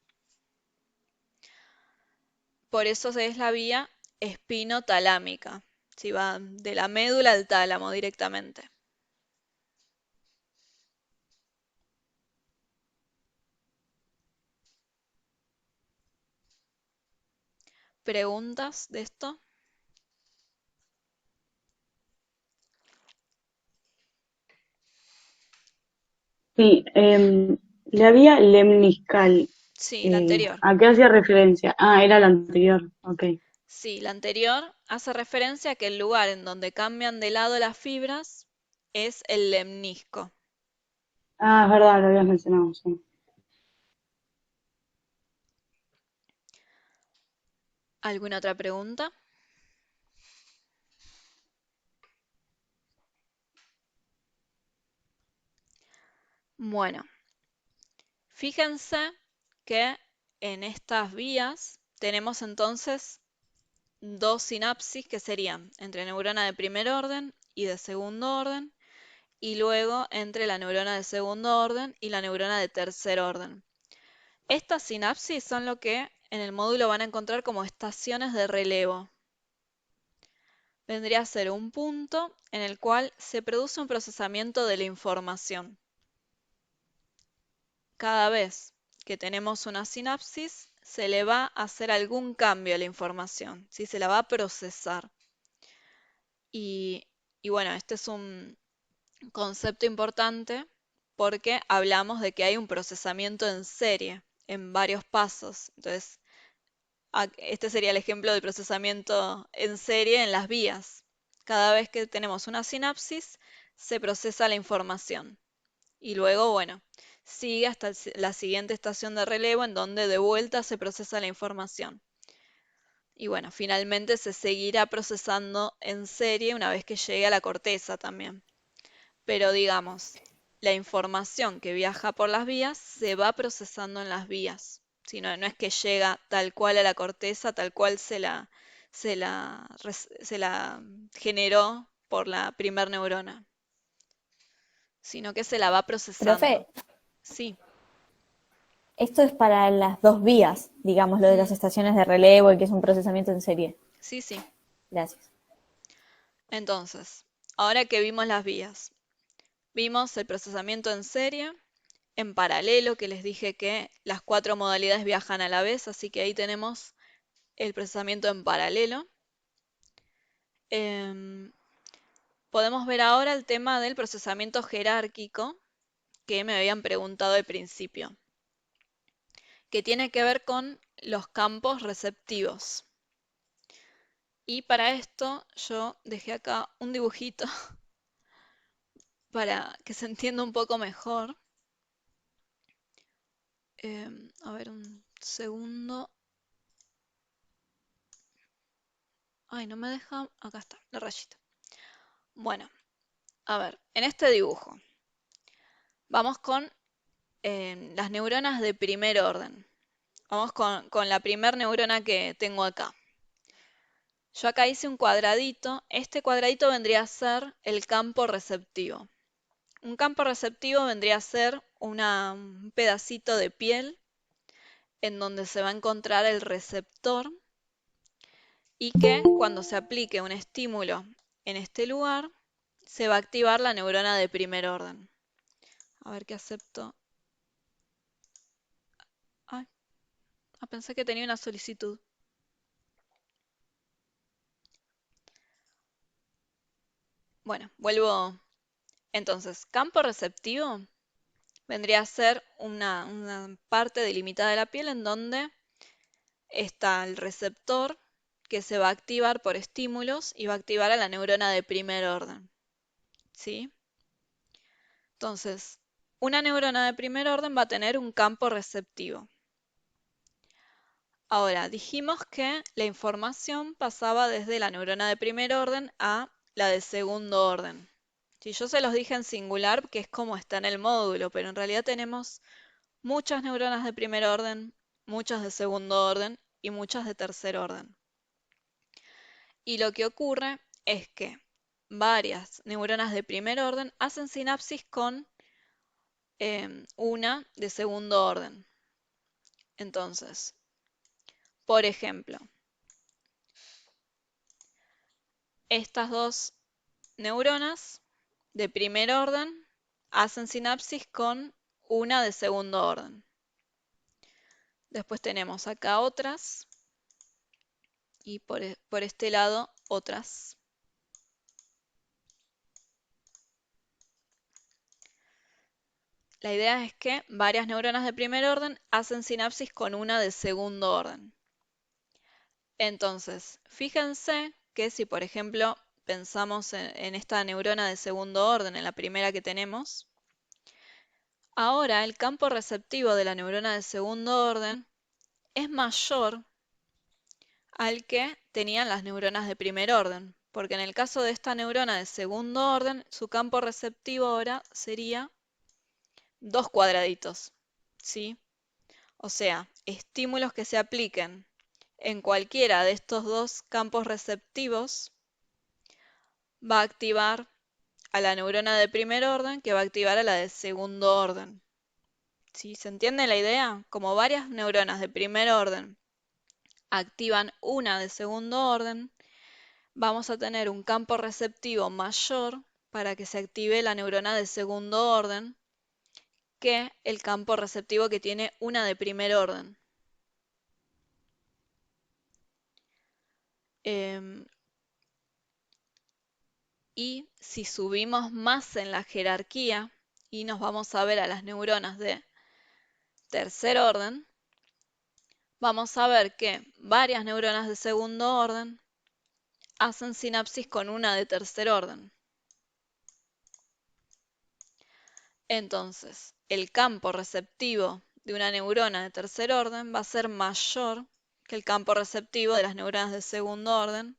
Por eso es la vía espinotalámica. ¿Sí? Va de la médula al tálamo directamente. ¿Preguntas de esto? Sí, la vía lemniscal, Sí, la anterior. ¿a qué hacía referencia? Ah, era la anterior, ok. Sí, la anterior hace referencia a que el lugar en donde cambian de lado las fibras es el lemnisco. Ah, es verdad, lo habías mencionado, sí. ¿Alguna otra pregunta? Bueno, fíjense que en estas vías tenemos entonces dos sinapsis que serían entre neurona de primer orden y de segundo orden, y luego entre la neurona de segundo orden y la neurona de tercer orden. Estas sinapsis son lo que en el módulo van a encontrar como estaciones de relevo. Vendría a ser un punto en el cual se produce un procesamiento de la información. Cada vez que tenemos una sinapsis, se le va a hacer algún cambio a la información, ¿sí? Se la va a procesar. Y, y bueno, este es un concepto importante porque hablamos de que hay un procesamiento en serie, en varios pasos. Entonces, este sería el ejemplo del procesamiento en serie en las vías. Cada vez que tenemos una sinapsis, se procesa la información. Y luego, bueno, sigue hasta la siguiente estación de relevo en donde de vuelta se procesa la información. Y bueno, finalmente se seguirá procesando en serie una vez que llegue a la corteza también. Pero digamos, la información que viaja por las vías se va procesando en las vías. Si no, no es que llega tal cual a la corteza, tal cual se la generó por la primer neurona, sino que se la va procesando. Profe, Sí. esto es para las dos vías, digamos, lo de las Mm, estaciones de relevo y que es un procesamiento en serie. sí, sí. Gracias. Entonces, ahora que vimos las vías, vimos el procesamiento en serie, en paralelo, que les dije que las cuatro modalidades viajan a la vez, así que ahí tenemos el procesamiento en paralelo. Em, Podemos ver ahora el tema del procesamiento jerárquico que me habían preguntado al principio, que tiene que ver con los campos receptivos. Y para esto yo dejé acá un dibujito para que se entienda un poco mejor. A ver, un segundo. Ay, no me deja. Acá está, la rayita. Bueno, a ver, en este dibujo vamos con las neuronas de primer orden. Vamos con la primer neurona que tengo acá. Yo acá hice un cuadradito. Este cuadradito vendría a ser el campo receptivo. Un campo receptivo vendría a ser un pedacito de piel en donde se va a encontrar el receptor y que cuando se aplique un estímulo en este lugar, se va a activar la neurona de primer orden. A ver qué acepto. Ay, pensé que tenía una solicitud. Bueno, vuelvo. Entonces, campo receptivo vendría a ser una parte delimitada de la piel en donde está el receptor que se va a activar por estímulos y va a activar a la neurona de primer orden. ¿Sí? Entonces, una neurona de primer orden va a tener un campo receptivo. Ahora, dijimos que la información pasaba desde la neurona de primer orden a la de segundo orden. Si yo se los dije en singular, que es como está en el módulo, pero en realidad tenemos muchas neuronas de primer orden, muchas de segundo orden y muchas de tercer orden. Y lo que ocurre es que varias neuronas de primer orden hacen sinapsis con una de segundo orden. Entonces, por ejemplo, estas dos neuronas de primer orden hacen sinapsis con una de segundo orden. Después tenemos acá otras y por este lado otras. La idea es que varias neuronas de primer orden hacen sinapsis con una de segundo orden. Entonces, fíjense que si por ejemplo pensamos en esta neurona de segundo orden, en la primera que tenemos, ahora el campo receptivo de la neurona de segundo orden es mayor al que tenían las neuronas de primer orden, porque en el caso de esta neurona de segundo orden, su campo receptivo ahora sería 2 cuadraditos, ¿sí? O sea, estímulos que se apliquen en cualquiera de estos dos campos receptivos va a activar a la neurona de primer orden que va a activar a la de segundo orden. ¿Sí? ¿Se entiende la idea? Como varias neuronas de primer orden activan una de segundo orden, vamos a tener un campo receptivo mayor para que se active la neurona de segundo orden que el campo receptivo que tiene una de primer orden. Y si subimos más en la jerarquía y nos vamos a ver a las neuronas de tercer orden, vamos a ver que varias neuronas de segundo orden hacen sinapsis con una de tercer orden. Entonces, el campo receptivo de una neurona de tercer orden va a ser mayor que el campo receptivo de las neuronas de segundo orden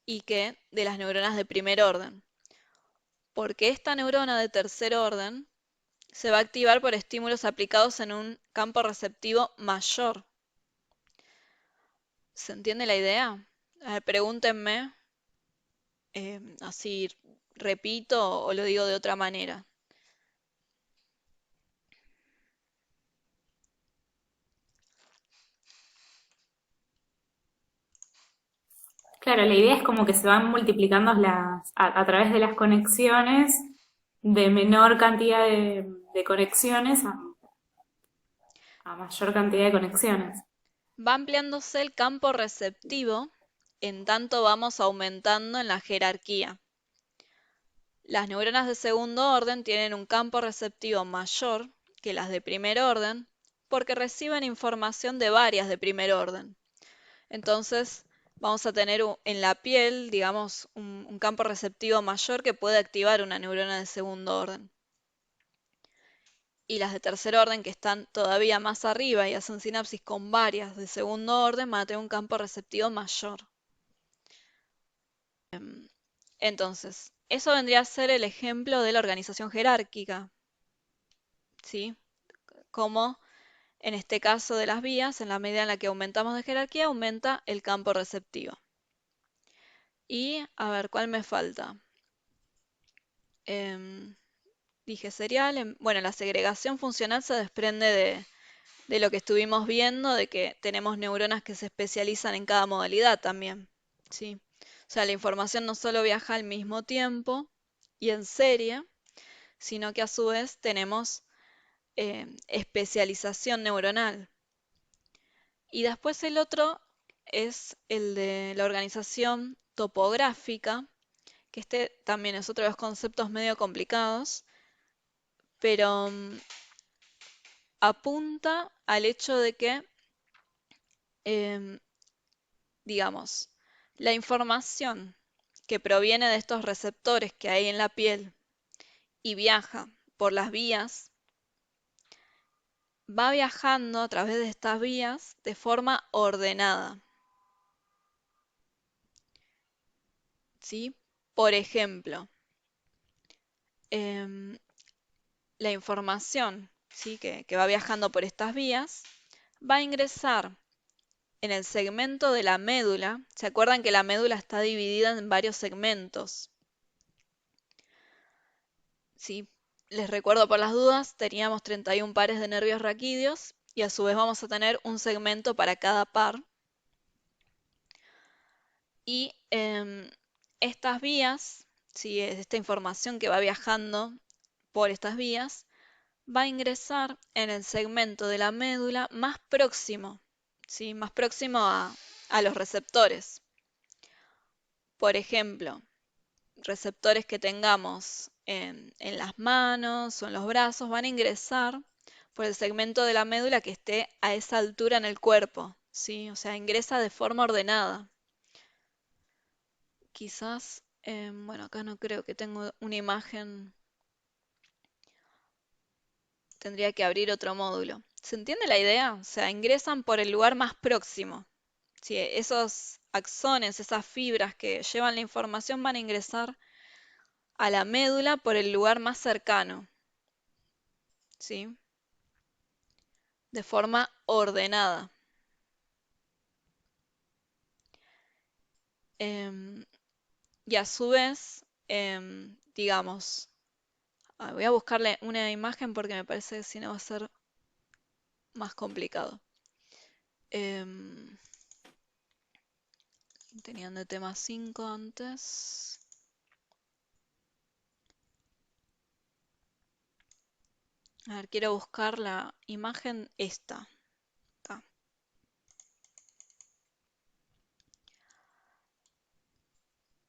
y que de las neuronas de primer orden. Porque esta neurona de tercer orden se va a activar por estímulos aplicados en un campo receptivo mayor. ¿Se entiende la idea? Pregúntenme, así repito o lo digo de otra manera. Claro, la idea es como que se van multiplicando a través de las conexiones, de menor cantidad de conexiones a mayor cantidad de conexiones. Va ampliándose el campo receptivo, en tanto vamos aumentando en la jerarquía. Las neuronas de segundo orden tienen un campo receptivo mayor que las de primer orden porque reciben información de varias de primer orden. Entonces, vamos a tener en la piel, digamos, un campo receptivo mayor que puede activar una neurona de segundo orden. Y las de tercer orden, que están todavía más arriba y hacen sinapsis con varias de segundo orden, van a tener un campo receptivo mayor. Entonces, eso vendría a ser el ejemplo de la organización jerárquica, ¿sí? Cómo En este caso de las vías, en la medida en la que aumentamos de jerarquía, aumenta el campo receptivo. Y, a ver, ¿cuál me falta? Dije serial. Bueno, la segregación funcional se desprende de lo que estuvimos viendo, de que tenemos neuronas que se especializan en cada modalidad también, ¿sí? O sea, la información no solo viaja al mismo tiempo y en serie, sino que a su vez tenemos especialización neuronal. Y después el otro es el de la organización topográfica, que este también es otro de los conceptos medio complicados, pero apunta al hecho de que, em, digamos, la información que proviene de estos receptores que hay en la piel y viaja por las vías, va viajando a través de estas vías de forma ordenada, ¿sí? Por ejemplo, em, la información, ¿sí? que va viajando por estas vías va a ingresar en el segmento de la médula. ¿Se acuerdan que la médula está dividida en varios segmentos? ¿Sí? Les recuerdo por las dudas, teníamos 31 pares de nervios raquídeos y a su vez vamos a tener un segmento para cada par. Y estas vías, ¿sí? Esta información que va viajando por estas vías, va a ingresar en el segmento de la médula más próximo, ¿sí? Más próximo a los receptores. Por ejemplo, receptores que tengamos en las manos o en los brazos van a ingresar por el segmento de la médula que esté a esa altura en el cuerpo, ¿sí? O sea, ingresa de forma ordenada. Quizás, bueno, acá no creo que tengo una imagen, tendría que abrir otro módulo. ¿Se entiende la idea? O sea, ingresan por el lugar más próximo. ¿Sí? Esos axones, esas fibras que llevan la información van a ingresar a la médula por el lugar más cercano, ¿sí? De forma ordenada. Y a su vez, digamos, voy a buscarle una imagen porque me parece que si no va a ser más complicado. Tenían de tema 5 antes. A ver, quiero buscar la imagen esta. Acá.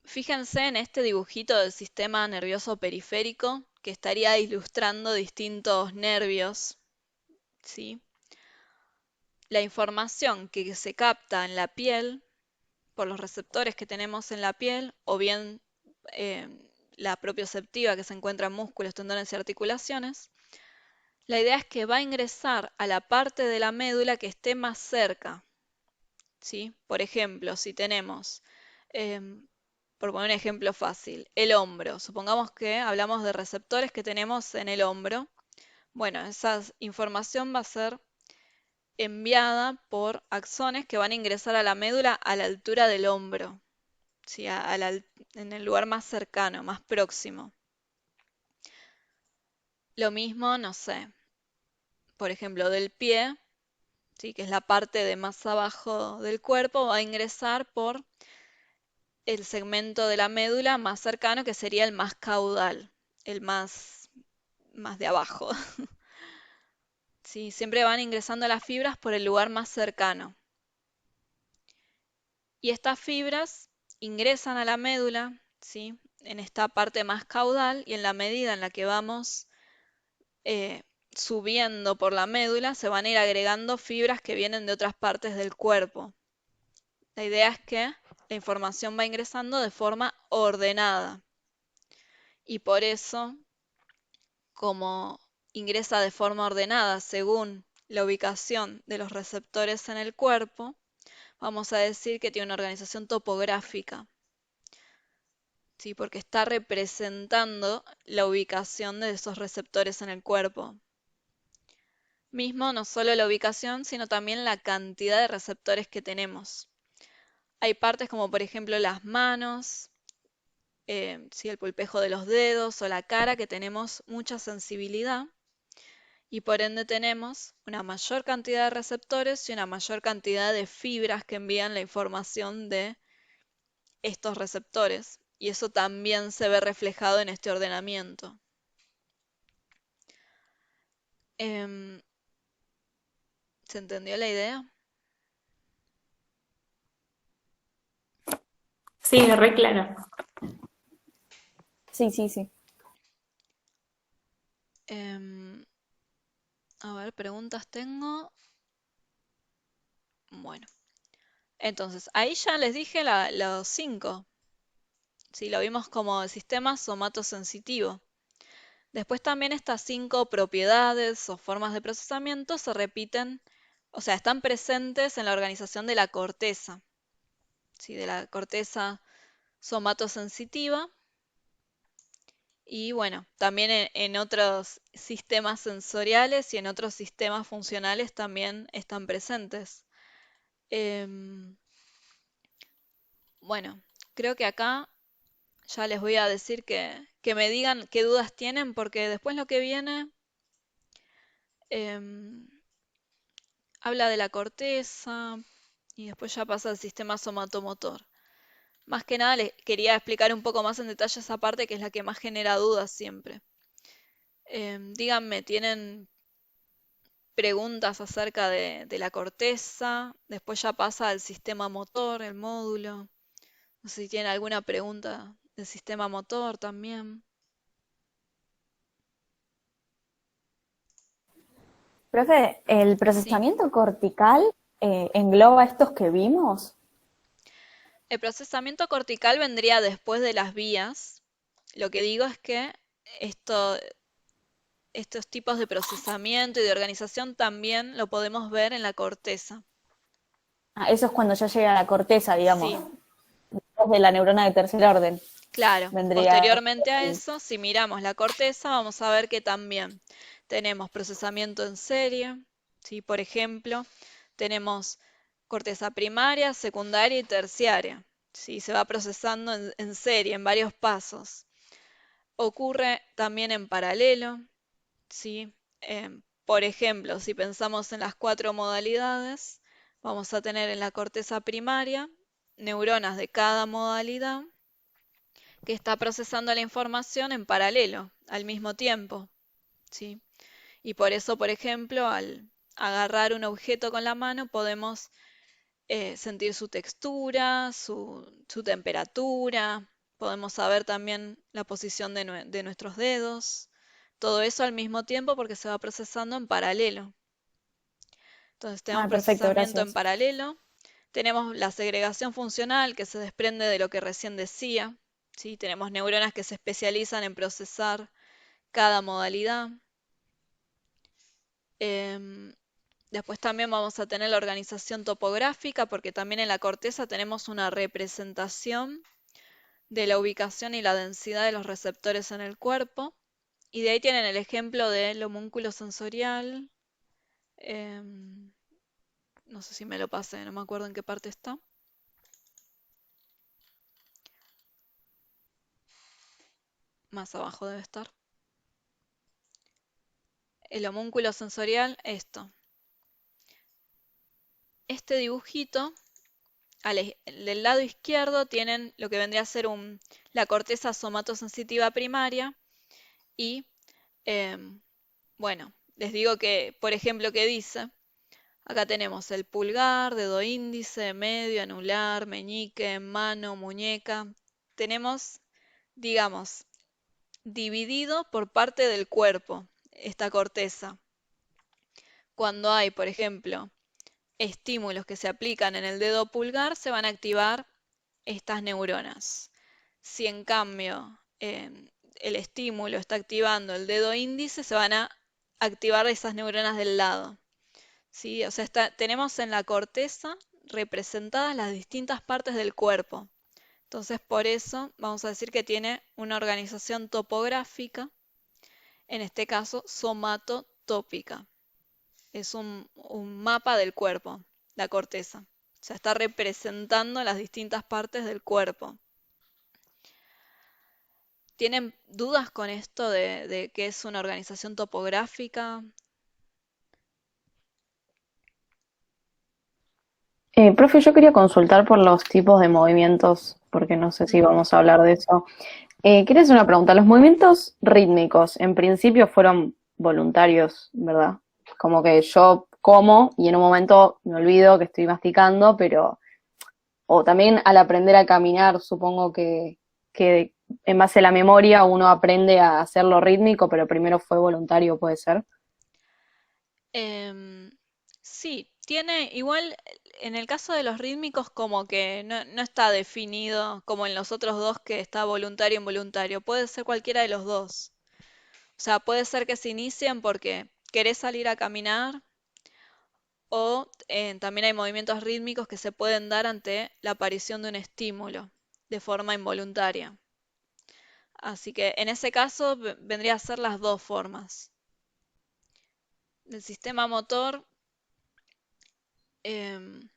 Fíjense en este dibujito del sistema nervioso periférico que estaría ilustrando distintos nervios, ¿sí? La información que se capta en la piel por los receptores que tenemos en la piel o bien eh, la propioceptiva que se encuentra en músculos, tendones y articulaciones. La idea es que va a ingresar a la parte de la médula que esté más cerca, ¿sí? Por ejemplo, si tenemos, por poner un ejemplo fácil, el hombro. Supongamos que hablamos de receptores que tenemos en el hombro. Bueno, esa información va a ser enviada por axones que van a ingresar a la médula a la altura del hombro, ¿sí? En el lugar más cercano, más próximo. Lo mismo, no sé, por ejemplo, del pie, ¿sí? Que es la parte de más abajo del cuerpo, va a ingresar por el segmento de la médula más cercano, que sería el más caudal, el más de abajo. ¿Sí? Siempre van ingresando las fibras por el lugar más cercano. Y estas fibras ingresan a la médula, ¿sí? En esta parte más caudal, y en la medida en la que vamos subiendo por la médula, se van a ir agregando fibras que vienen de otras partes del cuerpo. La idea es que la información va ingresando de forma ordenada. Y por eso, como ingresa de forma ordenada según la ubicación de los receptores en el cuerpo, vamos a decir que tiene una organización topográfica, ¿sí? Porque está representando la ubicación de esos receptores en el cuerpo. Mismo no solo la ubicación, sino también la cantidad de receptores que tenemos. Hay partes como por ejemplo las manos, sí, el pulpejo de los dedos o la cara, que tenemos mucha sensibilidad y por ende tenemos una mayor cantidad de receptores y una mayor cantidad de fibras que envían la información de estos receptores. Y eso también se ve reflejado en este ordenamiento. Em, ¿Se entendió la idea? Sí, re claro. Sí, sí, sí. Em, a ver, preguntas tengo. Bueno, entonces ahí ya les dije los 5. Sí, lo vimos como el sistema somatosensitivo. Después también estas 5 propiedades o formas de procesamiento se repiten, o sea, están presentes en la organización de la corteza, ¿sí? De la corteza somatosensitiva. Y bueno, también en otros sistemas sensoriales y en otros sistemas funcionales también están presentes. Em, bueno, creo que acá ya les voy a decir que me digan qué dudas tienen, porque después lo que viene em, habla de la corteza y después ya pasa al sistema somatomotor. Más que nada les quería explicar un poco más en detalle esa parte que es la que más genera dudas siempre. Díganme, ¿tienen preguntas acerca de la corteza? Después ya pasa al sistema motor, el módulo. No sé si tienen alguna pregunta del sistema motor también. Profe, ¿el Sí. procesamiento cortical engloba estos que vimos? El procesamiento cortical vendría después de las vías. Lo que digo es que esto, estos tipos de procesamiento y de organización también lo podemos ver en la corteza. Ah, eso es cuando ya llega a la corteza, digamos, Sí, después de la neurona de tercer orden. claro. Vendría. Posteriormente a eso, si miramos la corteza, vamos a ver que también tenemos procesamiento en serie. ¿Sí? Por ejemplo, tenemos corteza primaria, secundaria y terciaria. ¿Sí? Se va procesando en serie, en varios pasos. Ocurre también en paralelo, ¿sí? Por ejemplo, si pensamos en las 4 modalidades, vamos a tener en la corteza primaria neuronas de cada modalidad que está procesando la información en paralelo, al mismo tiempo, ¿sí? Y por eso, por ejemplo, al agarrar un objeto con la mano podemos sentir su textura, su temperatura, podemos saber también la posición de nuestros dedos, todo eso al mismo tiempo porque se va procesando en paralelo. Entonces tenemos Ah, perfecto, procesamiento en gracias. paralelo, tenemos la segregación funcional que se desprende de lo que recién decía, ¿sí? Tenemos neuronas que se especializan en procesar cada modalidad. Em, Después también vamos a tener la organización topográfica, porque también en la corteza tenemos una representación de la ubicación y la densidad de los receptores en el cuerpo. Y de ahí tienen el ejemplo del homúnculo sensorial. em, no sé si me lo pasé, no me acuerdo en qué parte está. Más abajo debe estar. El homúnculo sensorial, esto. Este dibujito, del lado izquierdo tienen lo que vendría a ser la corteza somatosensitiva primaria y bueno, les digo que, por ejemplo, ¿qué dice? Acá tenemos el pulgar, dedo índice, medio, anular, meñique, mano, muñeca. Tenemos, digamos, dividido por parte del cuerpo esta corteza. Cuando hay, por ejemplo, estímulos que se aplican en el dedo pulgar, se van a activar estas neuronas. Si en cambio el estímulo está activando el dedo índice, se van a activar esas neuronas del lado. ¿Sí? O sea, tenemos en la corteza representadas las distintas partes del cuerpo. Entonces, por eso vamos a decir que tiene una organización topográfica, en este caso somatotópica. Es un mapa del cuerpo, la corteza. O sea, está representando las distintas partes del cuerpo. ¿Tienen dudas con esto de qué es una organización topográfica? Profe, yo quería consultar por los tipos de movimientos, porque no sé si vamos a hablar de eso. Quería hacer una pregunta. Los movimientos rítmicos, en principio, fueron voluntarios, ¿verdad? Como que yo como y en un momento me olvido que estoy masticando, pero, o también al aprender a caminar, supongo que en base a la memoria uno aprende a hacerlo rítmico, pero primero fue voluntario, ¿puede ser? Em, sí, tiene igual en el caso de los rítmicos como que no está definido como en los otros dos que está voluntario e involuntario. Puede ser cualquiera de los dos. O sea, puede ser que se inicien porque querés salir a caminar o también hay movimientos rítmicos que se pueden dar ante la aparición de un estímulo de forma involuntaria. Así que en ese caso vendría a ser las dos formas. El sistema motor, em,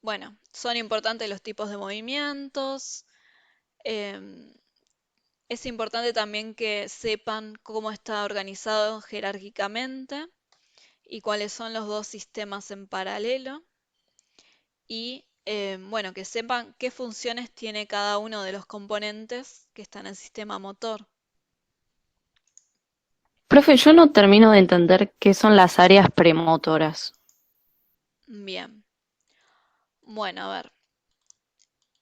bueno, son importantes los tipos de movimientos. em, es importante también que sepan cómo está organizado jerárquicamente y cuáles son los dos sistemas en paralelo. Y bueno, que sepan qué funciones tiene cada uno de los componentes que están en el sistema motor. Profe, yo no termino de entender qué son las áreas premotoras. Bien, bueno, a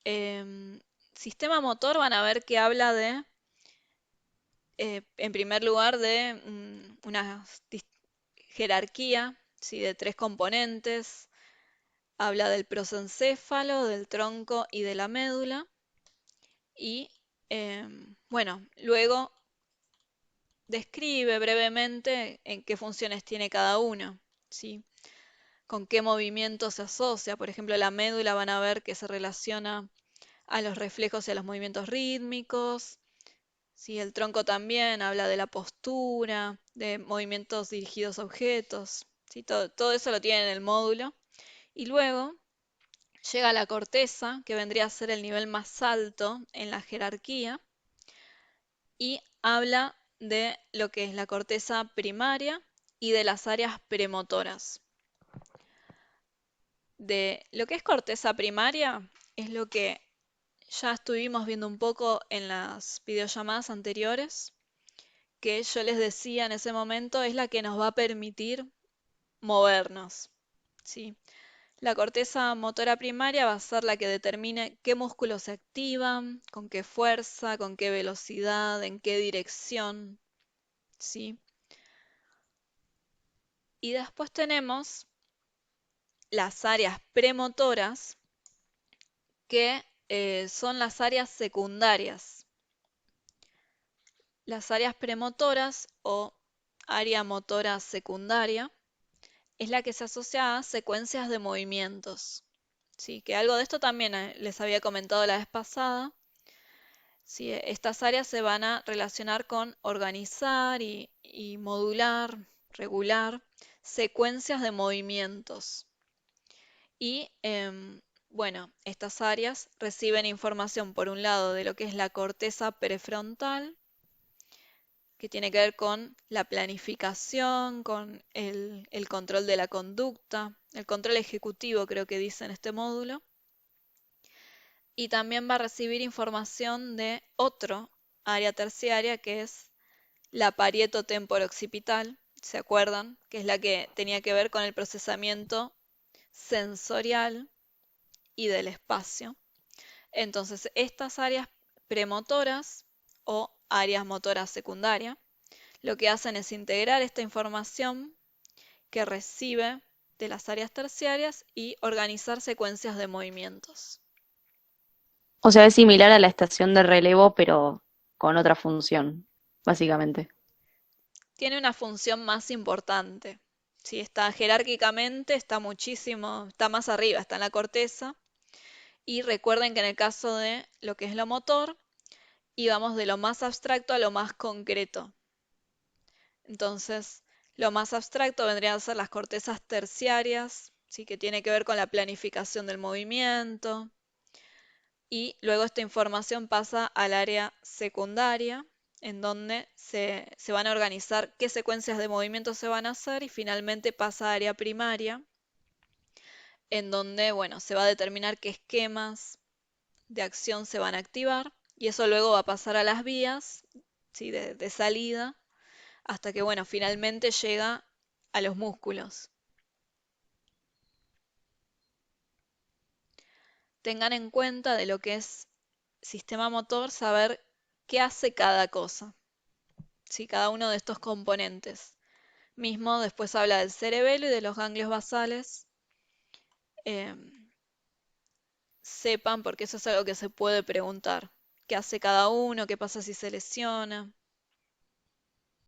ver. Sistema motor van a ver que habla de, en primer lugar, de una jerarquía, ¿sí? De tres componentes. Habla del prosencéfalo, del tronco y de la médula. Y bueno, luego describe brevemente en qué funciones tiene cada uno, ¿sí? Con qué movimiento se asocia. Por ejemplo, la médula van a ver que se relaciona a los reflejos y a los movimientos rítmicos. ¿Sí? El tronco también habla de la postura, de movimientos dirigidos a objetos. ¿Sí? Todo eso lo tiene en el módulo. Y luego llega la corteza, que vendría a ser el nivel más alto en la jerarquía, y habla de lo que es la corteza primaria y de las áreas premotoras. De lo que es corteza primaria es lo que ya estuvimos viendo un poco en las videollamadas anteriores, que yo les decía en ese momento es la que nos va a permitir movernos, ¿sí? La corteza motora primaria va a ser la que determine qué músculos se activan, con qué fuerza, con qué velocidad, en qué dirección, ¿sí? Y después tenemos las áreas premotoras, que son las áreas secundarias. Las áreas premotoras o área motora secundaria es la que se asocia a secuencias de movimientos. Sí, que algo de esto también les había comentado la vez pasada. Sí, estas áreas se van a relacionar con organizar y modular, regular secuencias de movimientos. Y bueno, estas áreas reciben información por un lado de lo que es la corteza prefrontal, que tiene que ver con la planificación, con el control de la conducta, el control ejecutivo creo que dice en este módulo, y también va a recibir información de otro área terciaria que es la parieto temporo-occipital, ¿se acuerdan? Que es la que tenía que ver con el procesamiento sensorial y del espacio. Entonces, estas áreas premotoras o áreas motoras secundarias lo que hacen es integrar esta información que recibe de las áreas terciarias y organizar secuencias de movimientos. O sea, es similar a la estación de relevo, pero con otra función, básicamente. Tiene una función más importante. Si está jerárquicamente, está muchísimo, está más arriba, está en la corteza. Y recuerden que en el caso de lo que es lo motor, íbamos de lo más abstracto a lo más concreto. Entonces, Lo más abstracto vendrían a ser las cortezas terciarias, ¿sí? Que tiene que ver con la planificación del movimiento. Y luego esta información pasa al área secundaria, en donde se van a organizar qué secuencias de movimiento se van a hacer y finalmente pasa a área primaria, en donde, bueno, se va a determinar qué esquemas de acción se van a activar y eso luego va a pasar a las vías, ¿sí? de salida, hasta que, bueno, finalmente llega a los músculos. Tengan en cuenta de lo que es sistema motor, saber qué hace cada cosa, ¿sí? Cada uno de estos componentes. Mismo después habla del cerebelo y de los ganglios basales. Em, Sepan, porque eso es algo que se puede preguntar. ¿Qué hace cada uno? ¿Qué pasa si se lesiona?